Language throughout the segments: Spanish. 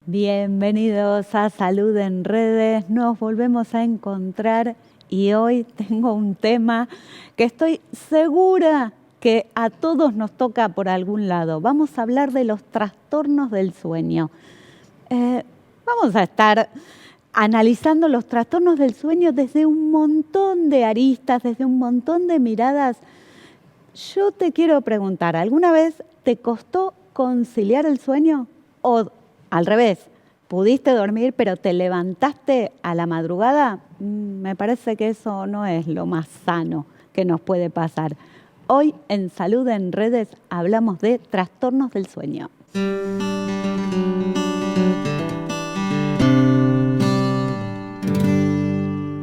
Bienvenidos a Salud en Redes, nos volvemos a encontrar y hoy tengo un tema que estoy segura que a todos nos toca por algún lado. Vamos a hablar de los trastornos del sueño. Vamos a estar analizando los trastornos del sueño desde un montón de aristas, desde un montón de miradas. Yo te quiero preguntar, ¿alguna vez te costó conciliar el sueño? ¿O al revés, pudiste dormir pero te levantaste a la madrugada? Me parece que eso no es lo más sano que nos puede pasar. Hoy en Salud en Redes hablamos de trastornos del sueño.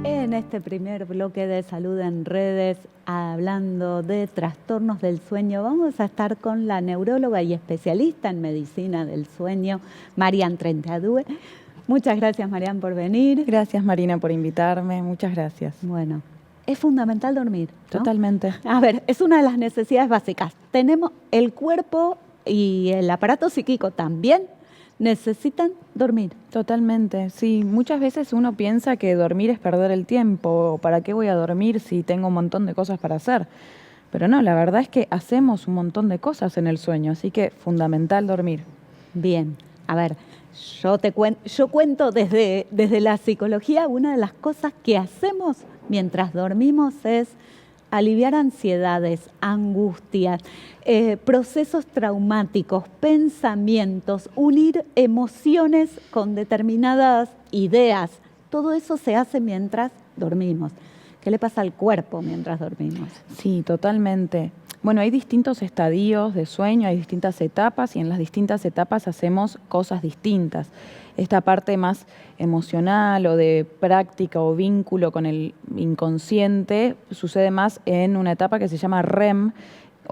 En este primer bloque de Salud en Redes, hablando de trastornos del sueño, vamos a estar con la neuróloga y especialista en medicina del sueño, Marian Trentadue. Muchas gracias, Marian, por venir. Gracias, Marina, por invitarme. Muchas gracias. Bueno, es fundamental dormir, ¿no? Totalmente. A ver, es una de las necesidades básicas. Tenemos el cuerpo y el aparato psíquico también necesitan dormir. Totalmente, sí. Muchas veces uno piensa que dormir es perder el tiempo. ¿Para qué voy a dormir si tengo un montón de cosas para hacer? Pero no, la verdad es que hacemos un montón de cosas en el sueño, así que fundamental dormir. Bien, a ver, yo cuento desde la psicología, una de las cosas que hacemos mientras dormimos es aliviar ansiedades, angustias, procesos traumáticos, pensamientos, unir emociones con determinadas ideas. Todo eso se hace mientras dormimos. ¿Qué le pasa al cuerpo mientras dormimos? Sí, totalmente. Bueno, hay distintos estadios de sueño, hay distintas etapas y en las distintas etapas hacemos cosas distintas. Esta parte más emocional o de práctica o vínculo con el inconsciente sucede más en una etapa que se llama REM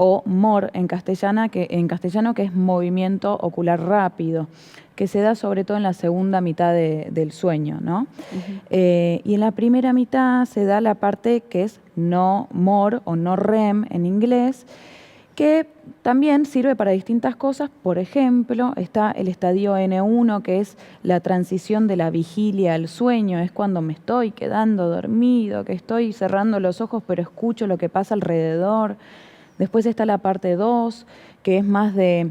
o MOR en castellano, que es movimiento ocular rápido, que se da sobre todo en la segunda mitad del sueño, ¿no? Y en la primera mitad se da la parte que es no MOR o no REM en inglés, que también sirve para distintas cosas. Por ejemplo, está el estadio N1, que es la transición de la vigilia al sueño, es cuando me estoy quedando dormido, que estoy cerrando los ojos pero escucho lo que pasa alrededor. Después está la parte 2, que es más de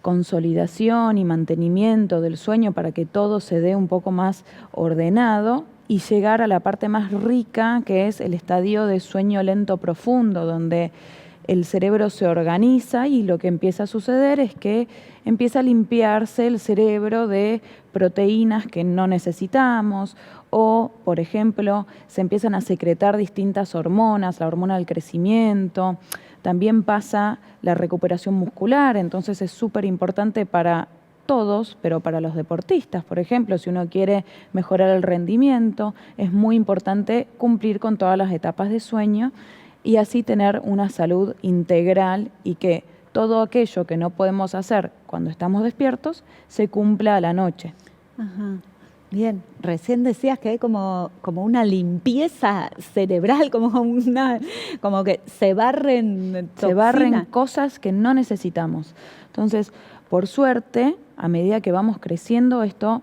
consolidación y mantenimiento del sueño para que todo se dé un poco más ordenado, y llegar a la parte más rica, que es el estadio de sueño lento profundo, donde el cerebro se organiza y lo que empieza a suceder es que empieza a limpiarse el cerebro de proteínas que no necesitamos o, por ejemplo, se empiezan a secretar distintas hormonas, la hormona del crecimiento. También pasa la recuperación muscular, entonces es súper importante para todos, pero para los deportistas, por ejemplo, si uno quiere mejorar el rendimiento, es muy importante cumplir con todas las etapas de sueño y así tener una salud integral y que todo aquello que no podemos hacer cuando estamos despiertos se cumpla a la noche. Ajá. Bien, recién decías que hay como una limpieza cerebral, como que se barren toxinas. Se barren cosas que no necesitamos. Entonces, por suerte, a medida que vamos creciendo, esto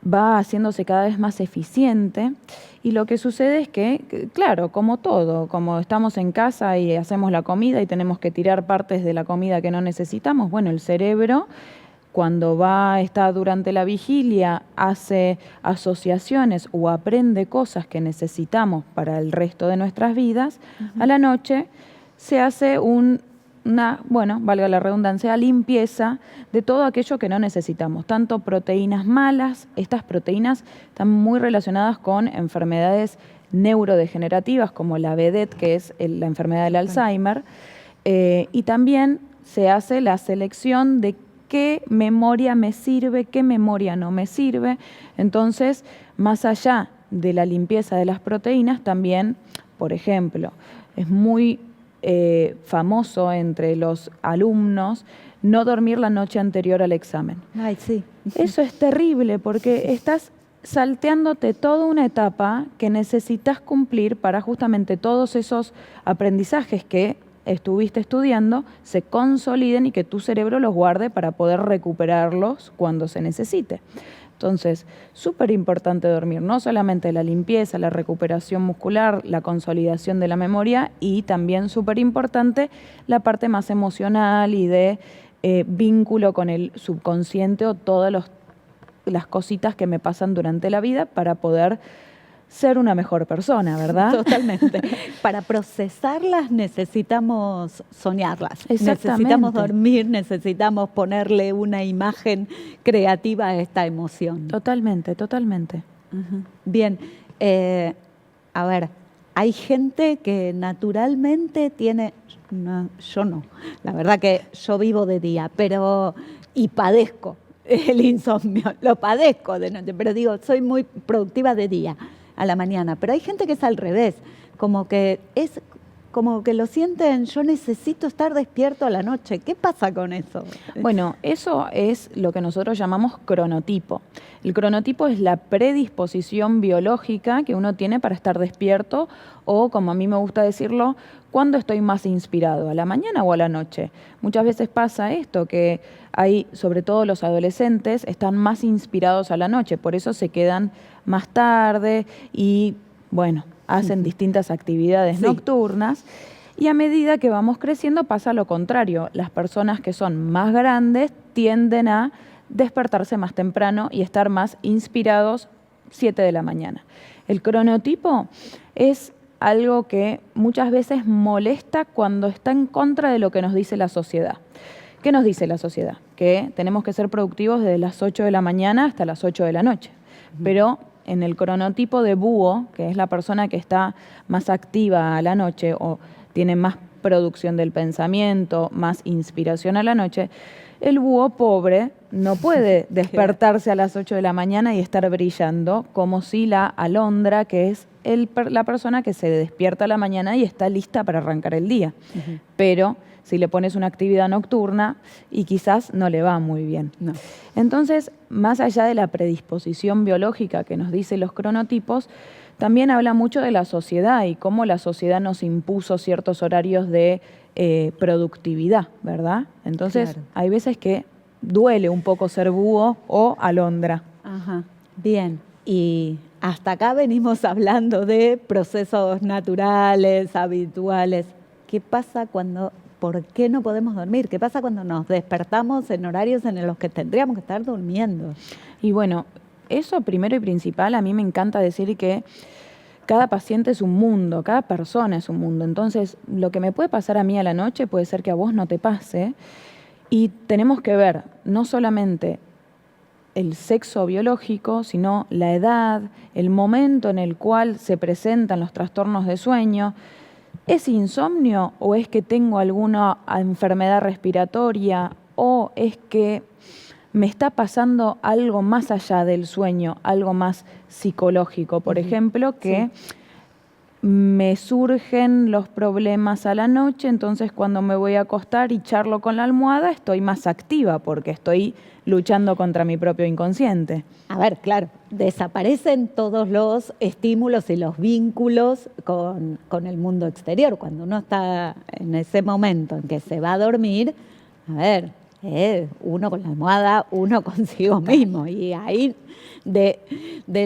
va haciéndose cada vez más eficiente y lo que sucede es que, claro, como todo, como estamos en casa y hacemos la comida y tenemos que tirar partes de la comida que no necesitamos, bueno, el cerebro cuando está durante la vigilia, hace asociaciones o aprende cosas que necesitamos para el resto de nuestras vidas, a la noche se hace valga la redundancia, limpieza de todo aquello que no necesitamos, tanto proteínas malas. Estas proteínas están muy relacionadas con enfermedades neurodegenerativas como la VDET, que es la enfermedad del Alzheimer, y también se hace la selección de qué memoria me sirve, qué memoria no me sirve. Entonces, más allá de la limpieza de las proteínas, también, por ejemplo, es muy famoso entre los alumnos no dormir la noche anterior al examen. Ay, sí. Eso es terrible porque estás salteándote toda una etapa que necesitas cumplir para justamente todos esos aprendizajes que estuviste estudiando se consoliden y que tu cerebro los guarde para poder recuperarlos cuando se necesite. Entonces, súper importante dormir, no solamente la limpieza, la recuperación muscular, la consolidación de la memoria y también súper importante la parte más emocional y de vínculo con el subconsciente o todas las cositas que me pasan durante la vida para poder ser una mejor persona, ¿verdad? Totalmente. Para procesarlas necesitamos soñarlas. Exactamente. Necesitamos dormir, necesitamos ponerle una imagen creativa a esta emoción. Totalmente, totalmente. Uh-huh. Bien, a ver, hay gente que naturalmente tiene, no, yo no, la verdad que yo vivo de día, y padezco el insomnio, lo padezco de noche, pero digo, soy muy productiva de día, a la mañana, pero hay gente que es al revés, como que lo sienten, yo necesito estar despierto a la noche. ¿Qué pasa con eso? Bueno, eso es lo que nosotros llamamos cronotipo. El cronotipo es la predisposición biológica que uno tiene para estar despierto o, como a mí me gusta decirlo, ¿cuándo estoy más inspirado? ¿A la mañana o a la noche? Muchas veces pasa esto, que hay, sobre todo los adolescentes, están más inspirados a la noche, por eso se quedan más tarde y, bueno, hacen distintas actividades nocturnas. Y a medida que vamos creciendo pasa lo contrario. Las personas que son más grandes tienden a despertarse más temprano y estar más inspirados 7 de la mañana. El cronotipo es algo que muchas veces molesta cuando está en contra de lo que nos dice la sociedad. ¿Qué nos dice la sociedad? Que tenemos que ser productivos desde las 8 de la mañana hasta las 8 de la noche. Pero en el cronotipo de búho, que es la persona que está más activa a la noche o tiene más producción del pensamiento, más inspiración a la noche, el búho pobre no puede despertarse a las 8 de la mañana y estar brillando como si la alondra, que es la persona que se despierta a la mañana y está lista para arrancar el día. Uh-huh. Pero si le pones una actividad nocturna y quizás no le va muy bien. No. Entonces, más allá de la predisposición biológica que nos dicen los cronotipos, también habla mucho de la sociedad y cómo la sociedad nos impuso ciertos horarios de productividad, ¿verdad? Entonces, claro, hay veces que duele un poco ser búho o alondra. Ajá, bien. Y hasta acá venimos hablando de procesos naturales, habituales. ¿Qué pasa ¿por qué no podemos dormir? ¿Qué pasa cuando nos despertamos en horarios en los que tendríamos que estar durmiendo? Y bueno, eso primero y principal, a mí me encanta decir que cada paciente es un mundo, cada persona es un mundo. Entonces, lo que me puede pasar a mí a la noche puede ser que a vos no te pase. Y tenemos que ver no solamente el sexo biológico, sino la edad, el momento en el cual se presentan los trastornos de sueño. ¿Es insomnio o es que tengo alguna enfermedad respiratoria o es que me está pasando algo más allá del sueño, algo más psicológico? Por ejemplo, que me surgen los problemas a la noche, entonces cuando me voy a acostar y charlo con la almohada estoy más activa porque estoy luchando contra mi propio inconsciente. A ver, claro, desaparecen todos los estímulos y los vínculos con el mundo exterior. Cuando uno está en ese momento en que se va a dormir, a ver, uno con la almohada, uno consigo mismo. Y ahí de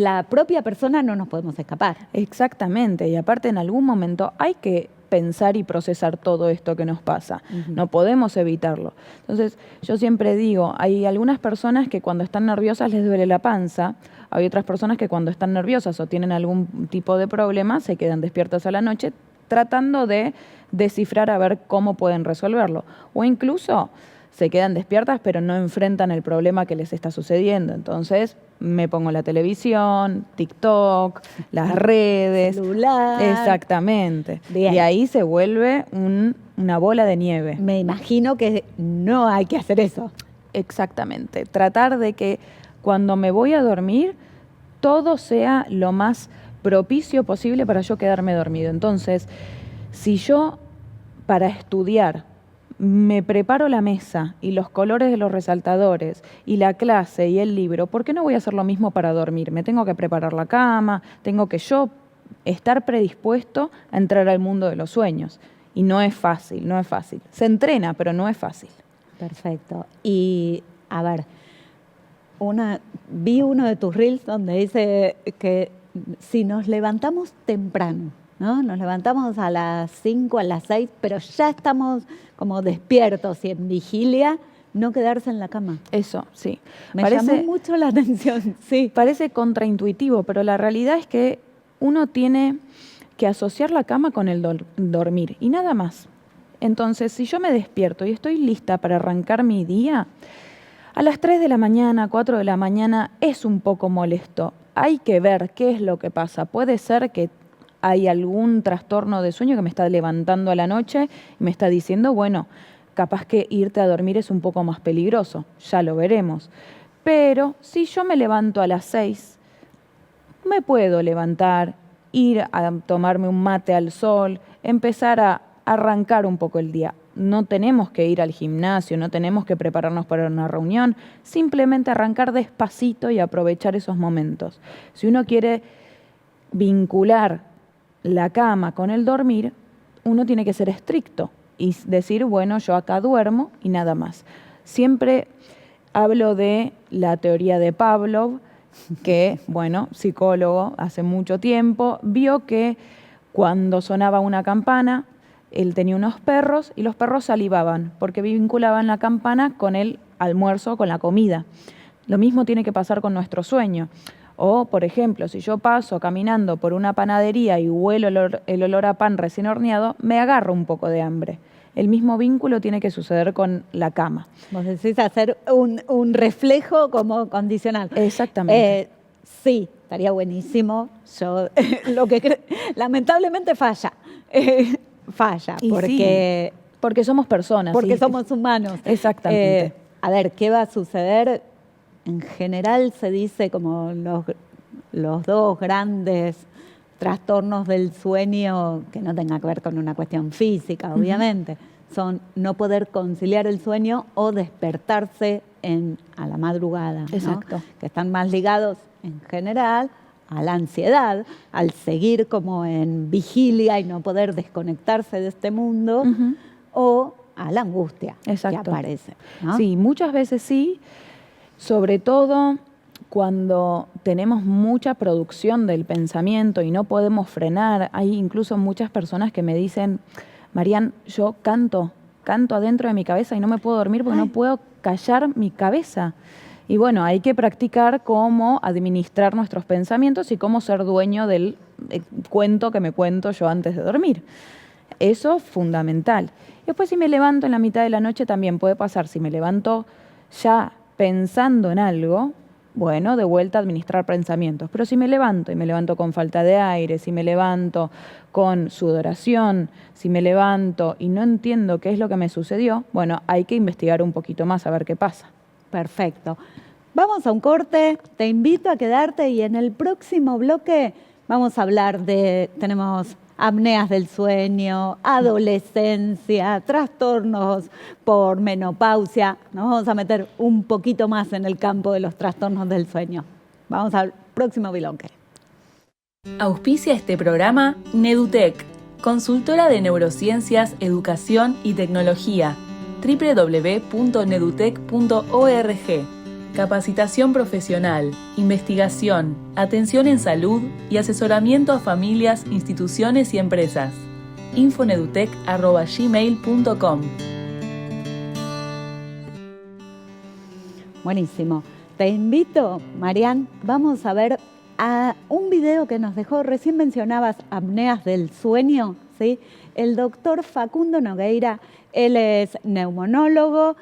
la propia persona no nos podemos escapar. Exactamente, y aparte en algún momento hay que pensar y procesar todo esto que nos pasa. Uh-huh. No podemos evitarlo. Entonces, yo siempre digo, hay algunas personas que cuando están nerviosas les duele la panza, hay otras personas que cuando están nerviosas o tienen algún tipo de problema se quedan despiertas a la noche tratando de descifrar a ver cómo pueden resolverlo. O incluso se quedan despiertas pero no enfrentan el problema que les está sucediendo. Entonces me pongo la televisión, TikTok, las redes. Celular. Exactamente. Bien. Y ahí se vuelve una bola de nieve. Me imagino que no hay que hacer eso. Exactamente. Tratar de que cuando me voy a dormir todo sea lo más propicio posible para yo quedarme dormido. Entonces, si yo para estudiar me preparo la mesa y los colores de los resaltadores y la clase y el libro, ¿por qué no voy a hacer lo mismo para dormir? Me tengo que preparar la cama, tengo que yo estar predispuesto a entrar al mundo de los sueños. Y no es fácil, no es fácil. Se entrena, pero no es fácil. Perfecto. Y, a ver, vi uno de tus reels donde dice que si nos levantamos temprano, ¿no? Nos levantamos a las 5, a las 6, pero ya estamos como despiertos y en vigilia, no quedarse en la cama. Eso, sí. Me llamó mucho la atención, sí. Parece contraintuitivo, pero la realidad es que uno tiene que asociar la cama con el dormir y nada más. Entonces, si yo me despierto y estoy lista para arrancar mi día, a las 3 de la mañana, 4 de la mañana es un poco molesto. Hay que ver qué es lo que pasa. Puede ser que hay algún trastorno de sueño que me está levantando a la noche y me está diciendo, bueno, capaz que irte a dormir es un poco más peligroso, ya lo veremos. Pero si yo me levanto a las 6, me puedo levantar, ir a tomarme un mate al sol, empezar a arrancar un poco el día. No tenemos que ir al gimnasio, no tenemos que prepararnos para una reunión, simplemente arrancar despacito y aprovechar esos momentos. Si uno quiere vincular la cama con el dormir, uno tiene que ser estricto y decir, bueno, yo acá duermo y nada más. Siempre hablo de la teoría de Pavlov, que, bueno, psicólogo hace mucho tiempo, vio que cuando sonaba una campana, él tenía unos perros y los perros salivaban porque vinculaban la campana con el almuerzo, con la comida. Lo mismo tiene que pasar con nuestro sueño. O, por ejemplo, si yo paso caminando por una panadería y huelo el olor a pan recién horneado, me agarro un poco de hambre. El mismo vínculo tiene que suceder con la cama. Vos decís hacer un reflejo como condicional. Exactamente. Sí, estaría buenísimo. Yo lamentablemente falla. Falla, Y porque, sí, porque somos personas. porque sí. somos humanos. Exactamente. A ver, ¿qué va a suceder? En general se dice como los dos grandes trastornos del sueño, que no tenga que ver con una cuestión física, obviamente, son no poder conciliar el sueño o despertarse a la madrugada, ¿no? Exacto. Que están más ligados en general a la ansiedad, al seguir como en vigilia y no poder desconectarse de este mundo, o a la angustia que aparece, ¿no? Sí, muchas veces sí, sobre todo cuando tenemos mucha producción del pensamiento y no podemos frenar. Hay incluso muchas personas que me dicen, Marian, yo canto adentro de mi cabeza y no me puedo dormir porque no puedo callar mi cabeza. Y bueno, hay que practicar cómo administrar nuestros pensamientos y cómo ser dueño del cuento que me cuento yo antes de dormir. Eso es fundamental. Y después si me levanto en la mitad de la noche también puede pasar. Si me levanto ya pensando en algo, bueno, de vuelta a administrar pensamientos. Pero si me levanto y me levanto con falta de aire, si me levanto con sudoración, si me levanto y no entiendo qué es lo que me sucedió, bueno, hay que investigar un poquito más a ver qué pasa. Perfecto. Vamos a un corte, te invito a quedarte y en el próximo bloque vamos a hablar tenemos apneas del sueño, adolescencia, trastornos por menopausia. Nos vamos a meter un poquito más en el campo de los trastornos del sueño. Vamos al próximo bloque. Auspicia este programa Nedutec, consultora de neurociencias, educación y tecnología. www.nedutec.org. Capacitación profesional, investigación, atención en salud y asesoramiento a familias, instituciones y empresas. infonedutec@gmail.com. Buenísimo. Te invito, Marian, vamos a ver a un video que nos dejó, recién mencionabas apneas del sueño, ¿sí? El doctor Facundo Nogueira, él es neumonólogo,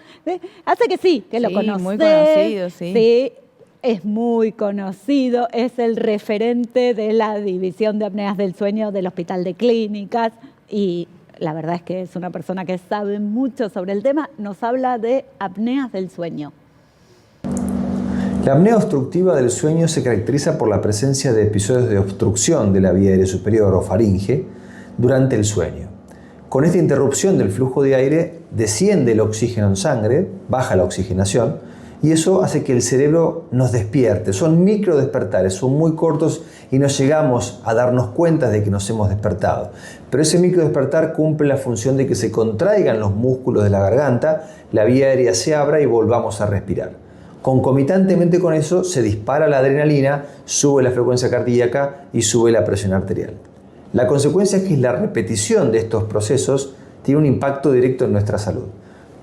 hace que sí, que lo conoces. Muy conocido, sí. Sí, es muy conocido, es el referente de la división de apneas del sueño del Hospital de Clínicas y la verdad es que es una persona que sabe mucho sobre el tema, nos habla de apneas del sueño. La apnea obstructiva del sueño se caracteriza por la presencia de episodios de obstrucción de la vía aérea superior o faringe durante el sueño. Con esta interrupción del flujo de aire desciende el oxígeno en sangre, baja la oxigenación y eso hace que el cerebro nos despierte. Son micro despertares, son muy cortos y no llegamos a darnos cuenta de que nos hemos despertado. Pero ese micro despertar cumple la función de que se contraigan los músculos de la garganta, la vía aérea se abra y volvamos a respirar. Concomitantemente con eso se dispara la adrenalina, sube la frecuencia cardíaca y sube la presión arterial. La consecuencia es que la repetición de estos procesos tiene un impacto directo en nuestra salud.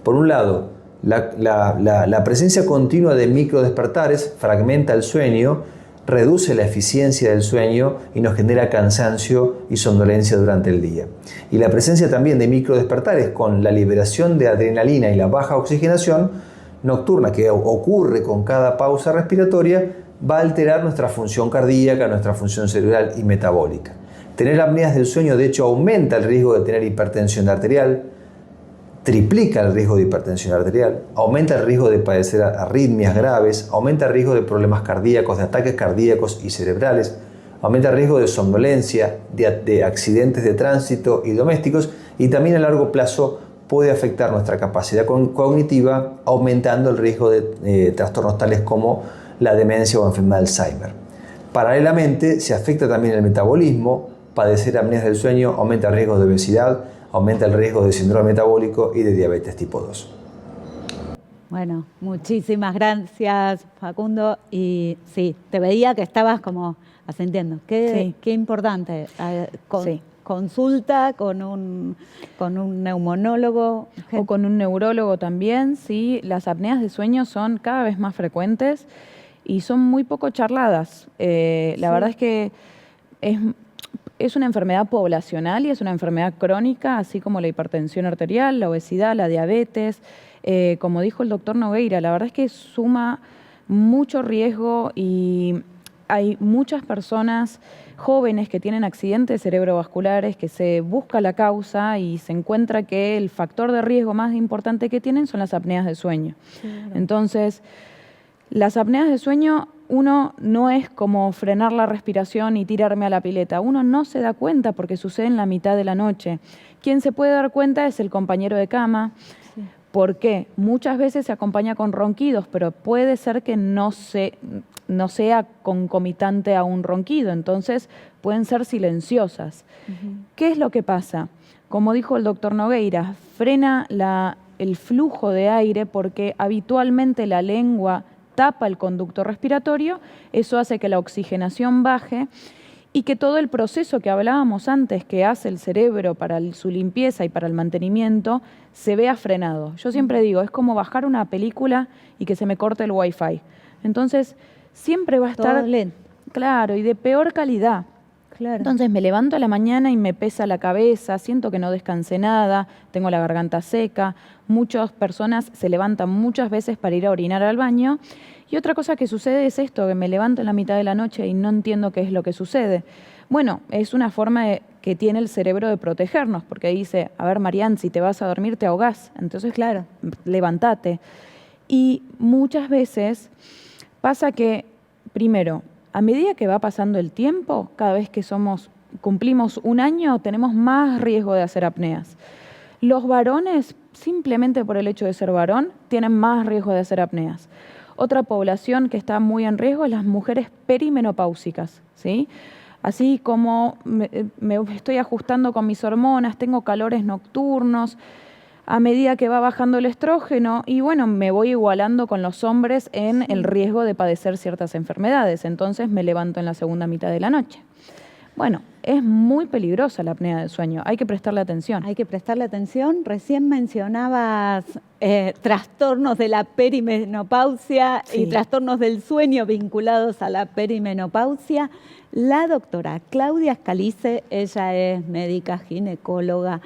Por un lado, la presencia continua de micro despertares fragmenta el sueño, reduce la eficiencia del sueño y nos genera cansancio y somnolencia durante el día. Y la presencia también de micro despertares con la liberación de adrenalina y la baja oxigenación nocturna que ocurre con cada pausa respiratoria va a alterar nuestra función cardíaca, nuestra función cerebral y metabólica. Tener apneas del sueño de hecho aumenta el riesgo de tener hipertensión arterial, triplica el riesgo de hipertensión arterial, aumenta el riesgo de padecer arritmias graves, aumenta el riesgo de problemas cardíacos, de ataques cardíacos y cerebrales, aumenta el riesgo de somnolencia, de accidentes de tránsito y domésticos, y también a largo plazo puede afectar nuestra capacidad cognitiva, aumentando el riesgo de trastornos tales como la demencia o enfermedad de Alzheimer. Paralelamente, se afecta también el metabolismo. Padecer apneas del sueño aumenta el riesgo de obesidad, aumenta el riesgo de síndrome metabólico y de diabetes tipo 2. Bueno, muchísimas gracias, Facundo. Y sí, te veía que estabas como asintiendo. Qué importante. Sí. Consulta con un neumonólogo. O con un neurólogo también, sí. Las apneas de sueño son cada vez más frecuentes y son muy poco charladas. La verdad es que es una enfermedad poblacional y es una enfermedad crónica, así como la hipertensión arterial, la obesidad, la diabetes. Como dijo el doctor Nogueira, la verdad es que suma mucho riesgo y hay muchas personas jóvenes que tienen accidentes cerebrovasculares, que se busca la causa y se encuentra que el factor de riesgo más importante que tienen son las apneas de sueño. Claro. Entonces, las apneas de sueño, uno no es como frenar la respiración y tirarme a la pileta. Uno no se da cuenta porque sucede en la mitad de la noche. Quien se puede dar cuenta es el compañero de cama. Sí. ¿Por qué? Muchas veces se acompaña con ronquidos, pero puede ser que no sea concomitante a un ronquido, entonces pueden ser silenciosas. ¿Qué es lo que pasa? Como dijo el doctor Nogueira, frena el flujo de aire porque habitualmente la lengua tapa el conducto respiratorio, eso hace que la oxigenación baje y que todo el proceso que hablábamos antes que hace el cerebro para su limpieza y para el mantenimiento se vea frenado. Yo siempre digo, es como bajar una película y que se me corte el wifi. Entonces, siempre va a estar, claro, y de peor calidad. Claro. Entonces me levanto a la mañana y me pesa la cabeza, siento que no descansé nada, tengo la garganta seca. Muchas personas se levantan muchas veces para ir a orinar al baño. Y otra cosa que sucede es esto, que me levanto en la mitad de la noche y no entiendo qué es lo que sucede. Bueno, es una forma que tiene el cerebro de protegernos, porque dice, a ver, Marian, si te vas a dormir te ahogás. Entonces, claro, levántate. Y muchas veces pasa que, primero, a medida que va pasando el tiempo, cada vez que cumplimos un año, tenemos más riesgo de hacer apneas. Los varones, simplemente por el hecho de ser varón, tienen más riesgo de hacer apneas. Otra población que está muy en riesgo es las mujeres perimenopáusicas, ¿sí? Así como me estoy ajustando con mis hormonas, tengo calores nocturnos, a medida que va bajando el estrógeno y bueno, me voy igualando con los hombres en el riesgo de padecer ciertas enfermedades. Entonces me levanto en la segunda mitad de la noche. Bueno, es muy peligrosa la apnea del sueño, hay que prestarle atención. Hay que prestarle atención. Recién mencionabas trastornos de la perimenopausia y trastornos del sueño vinculados a la perimenopausia. La doctora Claudia Scalise, ella es médica ginecóloga,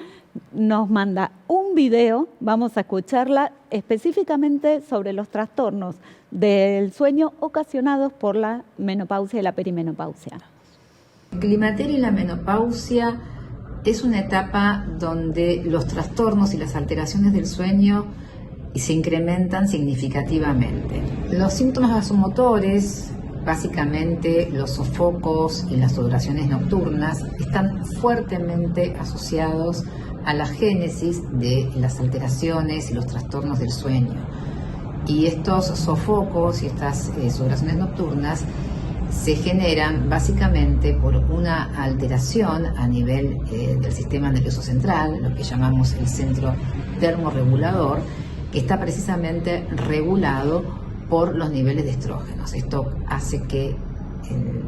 nos manda un video, vamos a escucharla, específicamente sobre los trastornos del sueño ocasionados por la menopausia y la perimenopausia. El climaterio y la menopausia es una etapa donde los trastornos y las alteraciones del sueño se incrementan significativamente. Los síntomas vasomotores, básicamente los sofocos y las sudoraciones nocturnas, están fuertemente asociados a la génesis de las alteraciones y los trastornos del sueño. Y estos sofocos y estas sudoraciones nocturnas se generan básicamente por una alteración a nivel del sistema nervioso central, lo que llamamos el centro termorregulador, que está precisamente regulado por los niveles de estrógenos. Esto hace que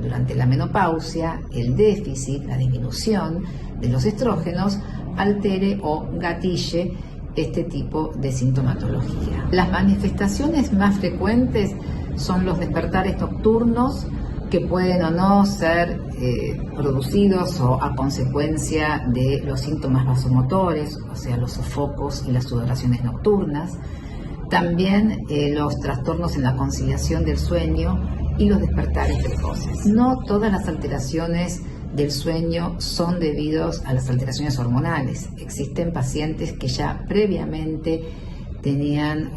durante la menopausia el déficit, la disminución de los estrógenos altere o gatille este tipo de sintomatología. Las manifestaciones más frecuentes son los despertares nocturnos, que pueden o no ser producidos o a consecuencia de los síntomas vasomotores, o sea, los sofocos y las sudoraciones nocturnas. También los trastornos en la conciliación del sueño y los despertares precoces. No todas las alteraciones del sueño son debidos a las alteraciones hormonales. Existen pacientes que ya previamente tenían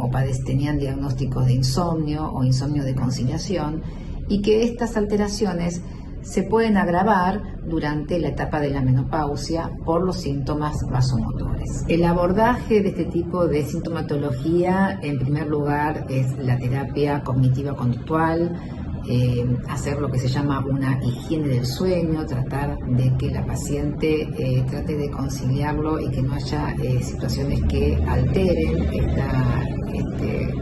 diagnósticos de insomnio o insomnio de conciliación, y que estas alteraciones se pueden agravar durante la etapa de la menopausia por los síntomas vasomotores. El abordaje de este tipo de sintomatología, en primer lugar, es la terapia cognitiva conductual, hacer lo que se llama una higiene del sueño, tratar de que la paciente trate de conciliarlo y que no haya situaciones que alteren esta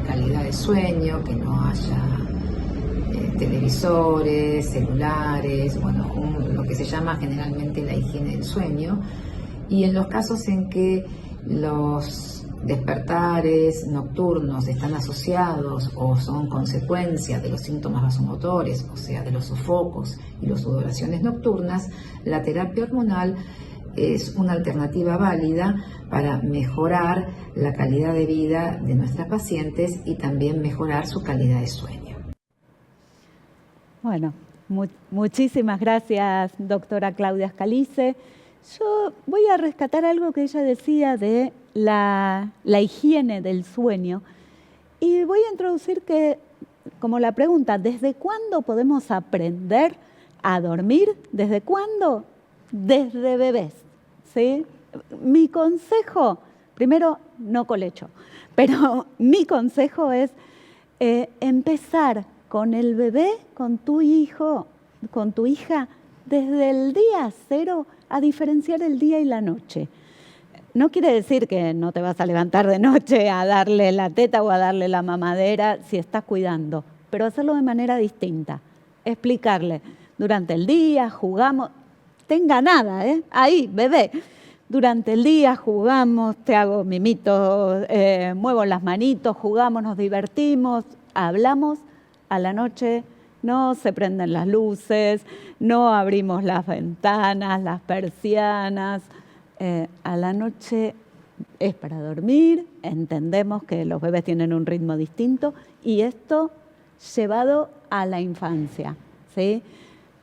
calidad de sueño, que no haya televisores, celulares, lo que se llama generalmente la higiene del sueño. Y en los casos en que los despertares nocturnos están asociados o son consecuencia de los síntomas vasomotores, o sea, de los sofocos y las sudoraciones nocturnas, la terapia hormonal es una alternativa válida para mejorar la calidad de vida de nuestras pacientes y también mejorar su calidad de sueño. Bueno, muchísimas gracias, doctora Claudia Scalise. Yo voy a rescatar algo que ella decía de la higiene del sueño y voy a introducir como la pregunta, ¿desde cuándo podemos aprender a dormir? ¿Desde cuándo? Desde bebés, ¿sí? Mi consejo, primero, no colecho, pero mi consejo es empezar con el bebé, con tu hijo, con tu hija, desde el día 0 a diferenciar el día y la noche. No quiere decir que no te vas a levantar de noche a darle la teta o a darle la mamadera si estás cuidando, pero hacerlo de manera distinta. Explicarle, durante el día jugamos, tenga nada, ahí, bebé. Durante el día jugamos, te hago mimitos, muevo las manitos, jugamos, nos divertimos, hablamos. A la noche no se prenden las luces, no abrimos las ventanas, las persianas. A la noche es para dormir, entendemos que los bebés tienen un ritmo distinto y esto llevado a la infancia, ¿sí?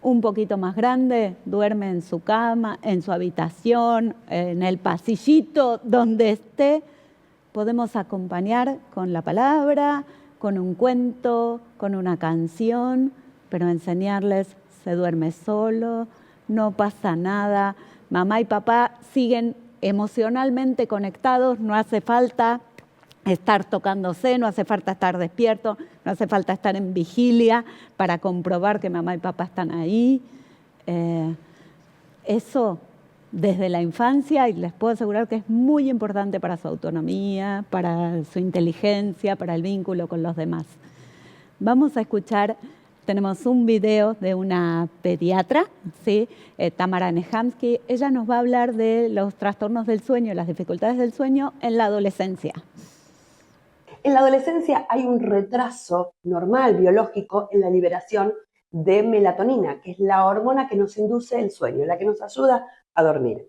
Un poquito más grande, duerme en su cama, en su habitación, en el pasillito, donde esté. Podemos acompañar con la palabra, con un cuento, con una canción, pero enseñarles, se duerme solo, no pasa nada. Mamá y papá siguen emocionalmente conectados, no hace falta estar tocándose, no hace falta estar despierto, no hace falta estar en vigilia para comprobar que mamá y papá están ahí. Eso desde la infancia, y les puedo asegurar que es muy importante para su autonomía, para su inteligencia, para el vínculo con los demás. Vamos a escuchar, tenemos un video de una pediatra, ¿sí? Tamara Nehamsky. Ella nos va a hablar de los trastornos del sueño, las dificultades del sueño en la adolescencia. En la adolescencia hay un retraso normal, biológico, en la liberación de melatonina, que es la hormona que nos induce el sueño, la que nos ayuda a dormir.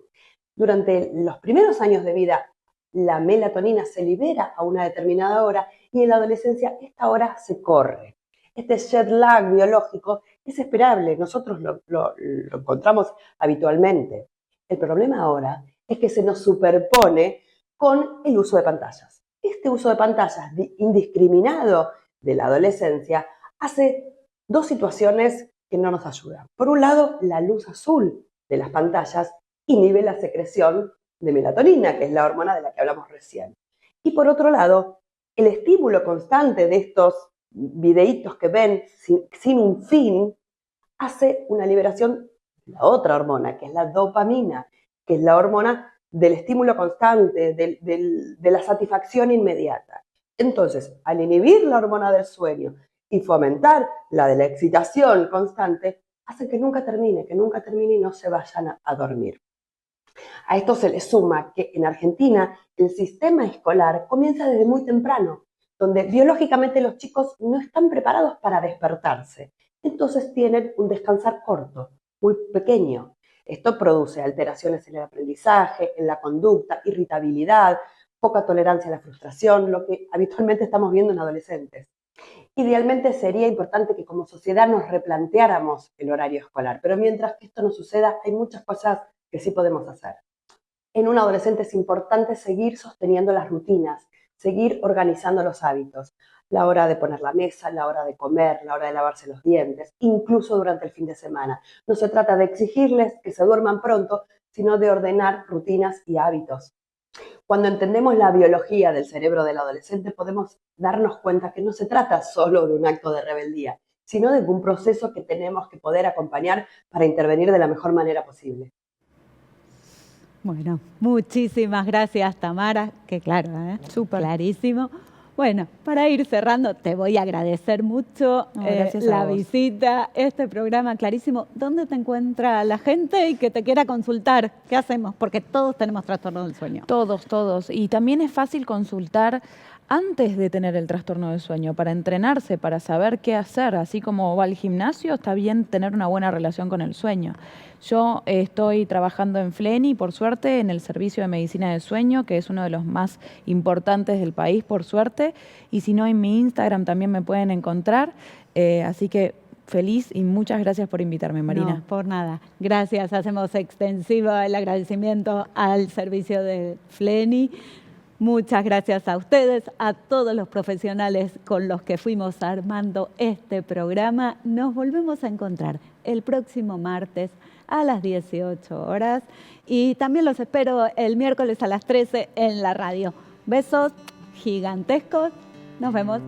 Durante los primeros años de vida, la melatonina se libera a una determinada hora y en la adolescencia esta hora se corre. Este jet lag biológico es esperable, nosotros lo encontramos habitualmente. El problema ahora es que se nos superpone con el uso de pantallas. Este uso de pantallas indiscriminado de la adolescencia hace dos situaciones que no nos ayudan. Por un lado, la luz azul de las pantallas inhibe la secreción de melatonina, que es la hormona de la que hablamos recién. Y por otro lado, El estímulo constante de estos videitos que ven sin un fin hace una liberación de la otra hormona, que es la dopamina, que es la hormona del estímulo constante, de la satisfacción inmediata. Entonces, al inhibir la hormona del sueño y fomentar la de la excitación constante, hace que nunca termine y no se vayan a dormir. A esto se le suma que en Argentina el sistema escolar comienza desde muy temprano, donde biológicamente los chicos no están preparados para despertarse. Entonces tienen un descansar corto, muy pequeño. Esto produce alteraciones en el aprendizaje, en la conducta, irritabilidad, poca tolerancia a la frustración, lo que habitualmente estamos viendo en adolescentes. Idealmente sería importante que como sociedad nos replanteáramos el horario escolar, pero mientras que esto no suceda, hay muchas cosas que sí podemos hacer. En un adolescente es importante seguir sosteniendo las rutinas, seguir organizando los hábitos, la hora de poner la mesa, la hora de comer, la hora de lavarse los dientes, incluso durante el fin de semana. No se trata de exigirles que se duerman pronto, sino de ordenar rutinas y hábitos. Cuando entendemos la biología del cerebro del adolescente, podemos darnos cuenta que no se trata solo de un acto de rebeldía, sino de un proceso que tenemos que poder acompañar para intervenir de la mejor manera posible. Bueno, muchísimas gracias, Tamara, que claro, Súper. clarísimo. Bueno, para ir cerrando, te voy a agradecer mucho gracias a la vos. visita, este programa clarísimo. ¿Dónde te encuentra la gente y que te quiera consultar? ¿Qué hacemos? Porque todos tenemos trastorno del sueño. Todos. Y también es fácil consultar antes de tener el trastorno del sueño, para entrenarse, para saber qué hacer. Así como va al gimnasio, está bien tener una buena relación con el sueño. Yo estoy trabajando en FLENI, por suerte, en el servicio de medicina del sueño, que es uno de los más importantes del país, por suerte. Y si no, en mi Instagram también me pueden encontrar. Así que feliz y muchas gracias por invitarme, Marina. No, por nada. Gracias. Hacemos extensivo el agradecimiento al servicio de FLENI. Muchas gracias a ustedes, a todos los profesionales con los que fuimos armando este programa. Nos volvemos a encontrar el próximo martes a las 18 horas y también los espero el miércoles a las 13 en la radio. Besos gigantescos. Nos vemos.